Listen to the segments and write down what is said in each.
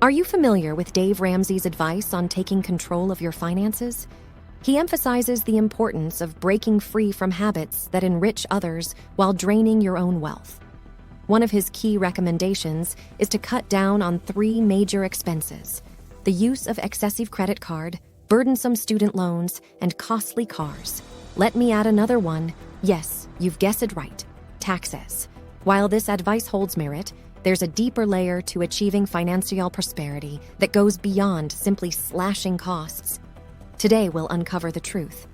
Are you familiar with Dave Ramsey's advice on taking control of your finances? He emphasizes the importance of breaking free from habits that enrich others while draining your own wealth. One of his key recommendations is to cut down on 3 major expenses: the use of excessive credit card, burdensome student loans, and costly cars. Let me add another one. Yes, you've guessed it right: taxes. While this advice holds merit, there's a deeper layer to achieving financial prosperity that goes beyond simply slashing costs. Today, we'll uncover the truth.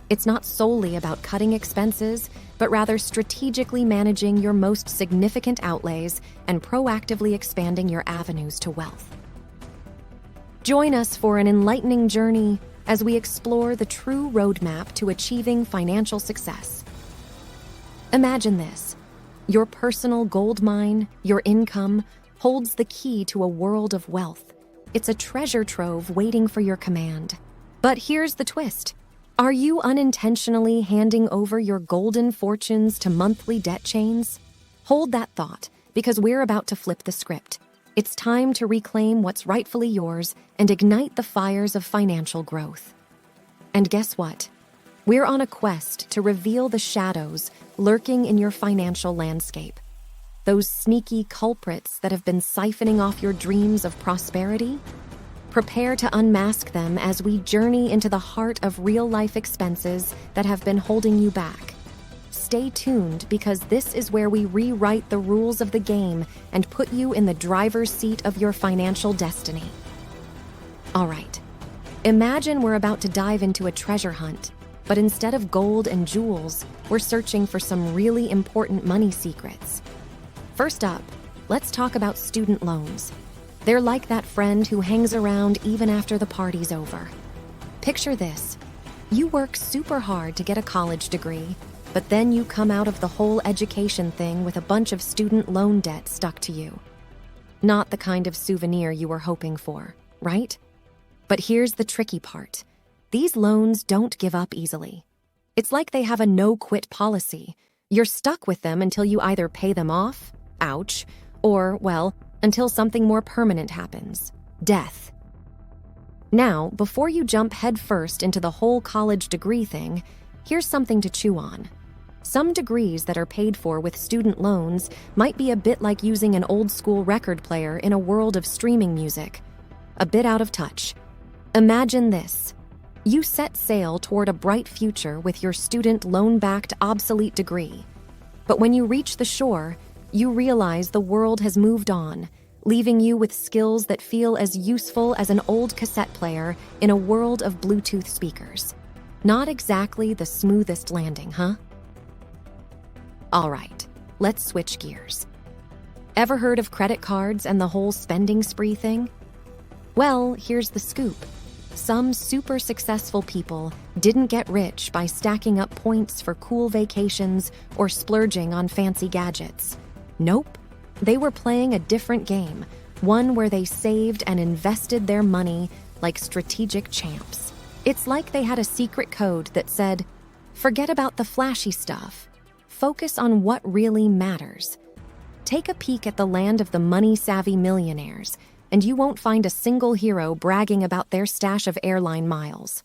It's not solely about cutting expenses, but rather strategically managing your most significant outlays and proactively expanding your avenues to wealth. Join us for an enlightening journey as we explore the true roadmap to achieving financial success. Imagine this. Your personal gold mine, your income, holds the key to a world of wealth. It's a treasure trove waiting for your command. But here's the twist. Are you unintentionally handing over your golden fortunes to monthly debt chains? Hold that thought, because we're about to flip the script. It's time to reclaim what's rightfully yours and ignite the fires of financial growth. And guess what? We're on a quest to reveal the shadows lurking in your financial landscape. Those sneaky culprits that have been siphoning off your dreams of prosperity? Prepare to unmask them as we journey into the heart of real-life expenses that have been holding you back. Stay tuned, because this is where we rewrite the rules of the game and put you in the driver's seat of your financial destiny. All right, imagine we're about to dive into a treasure hunt, but instead of gold and jewels, we're searching for some really important money secrets. First up, let's talk about student loans. They're like that friend who hangs around even after the party's over. Picture this. You work super hard to get a college degree, but then you come out of the whole education thing with a bunch of student loan debt stuck to you. Not the kind of souvenir you were hoping for, right? But here's the tricky part. These loans don't give up easily. It's like they have a no-quit policy. You're stuck with them until you either pay them off, ouch, or, well, until something more permanent happens: death. Now, before you jump headfirst into the whole college degree thing, here's something to chew on. Some degrees that are paid for with student loans might be a bit like using an old-school record player in a world of streaming music. A bit out of touch. Imagine this. You set sail toward a bright future with your student loan-backed obsolete degree. But when you reach the shore, you realize the world has moved on, leaving you with skills that feel as useful as an old cassette player in a world of Bluetooth speakers. Not exactly the smoothest landing, huh? All right, let's switch gears. Ever heard of credit cards and the whole spending spree thing? Well, here's the scoop. Some super successful people didn't get rich by stacking up points for cool vacations or splurging on fancy gadgets. Nope, they were playing a different game, one where they saved and invested their money like strategic champs. It's like they had a secret code that said, forget about the flashy stuff. Focus on what really matters. Take a peek at the land of the money-savvy millionaires, and you won't find a single hero bragging about their stash of airline miles.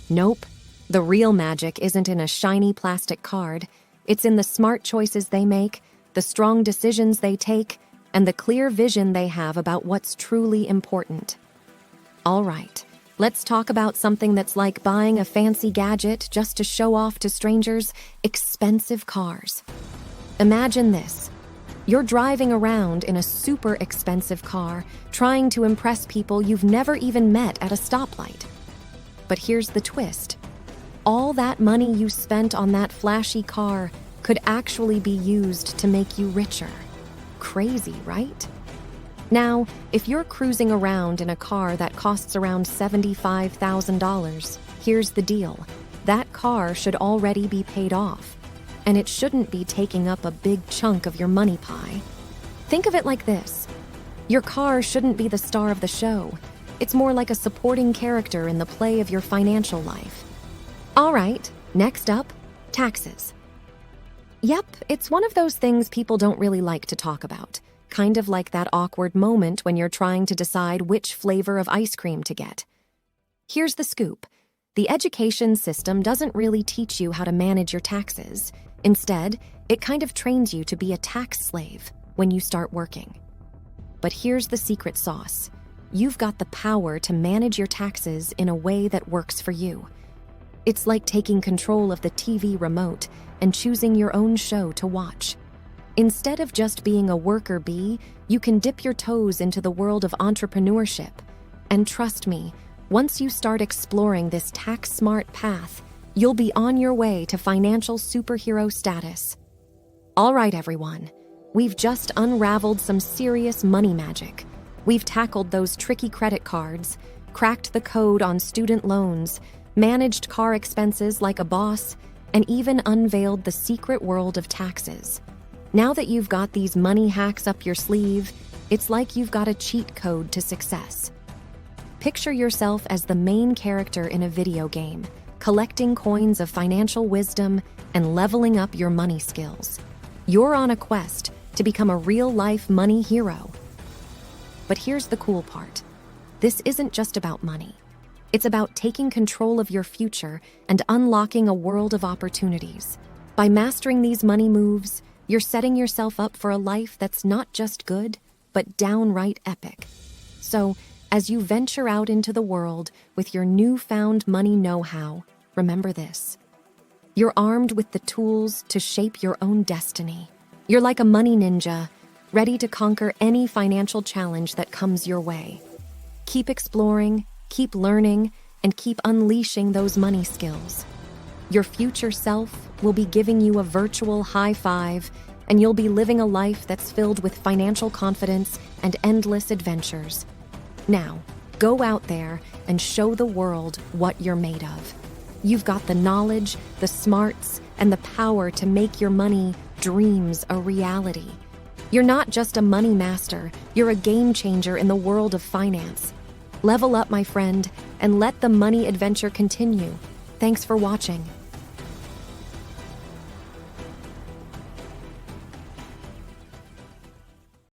Nope, the real magic isn't in a shiny plastic card. It's in the smart choices they make, the strong decisions they take, and the clear vision they have about what's truly important. All right, let's talk about something that's like buying a fancy gadget just to show off to strangers: expensive cars. Imagine this. You're driving around in a super expensive car, trying to impress people you've never even met at a stoplight. But here's the twist. All that money you spent on that flashy car could actually be used to make you richer. Crazy, right? Now, if you're cruising around in a car that costs around $75,000, here's the deal. That car should already be paid off, and it shouldn't be taking up a big chunk of your money pie. Think of it like this. Your car shouldn't be the star of the show. It's more like a supporting character in the play of your financial life. All right, next up, taxes. Yep, it's one of those things people don't really like to talk about. kind of like that awkward moment when you're trying to decide which flavor of ice cream to get. Here's the scoop. The education system doesn't really teach you how to manage your taxes. Instead, it kind of trains you to be a tax slave when you start working. But here's the secret sauce. You've got the power to manage your taxes in a way that works for you. It's like taking control of the TV remote and choosing your own show to watch. Instead of just being a worker bee, you can dip your toes into the world of entrepreneurship. And trust me, once you start exploring this tax-smart path, you'll be on your way to financial superhero status. All right, everyone. We've just unraveled some serious money magic. We've tackled those tricky credit cards, cracked the code on student loans, managed car expenses like a boss, and even unveiled the secret world of taxes. Now that you've got these money hacks up your sleeve, it's like you've got a cheat code to success. Picture yourself as the main character in a video game, collecting coins of financial wisdom and leveling up your money skills. You're on a quest to become a real-life money hero. But here's the cool part. This isn't just about money. It's about taking control of your future and unlocking a world of opportunities. By mastering these money moves, you're setting yourself up for a life that's not just good, but downright epic. So, as you venture out into the world with your newfound money know-how, remember this. You're armed with the tools to shape your own destiny. You're like a money ninja, ready to conquer any financial challenge that comes your way. Keep exploring, keep learning, and keep unleashing those money skills. Your future self will be giving you a virtual high five, and you'll be living a life that's filled with financial confidence and endless adventures. Now, go out there and show the world what you're made of. You've got the knowledge, the smarts, and the power to make your money dreams a reality. You're not just a money master, you're a game changer in the world of finance. Level up, my friend, and let the money adventure continue. Thanks for watching.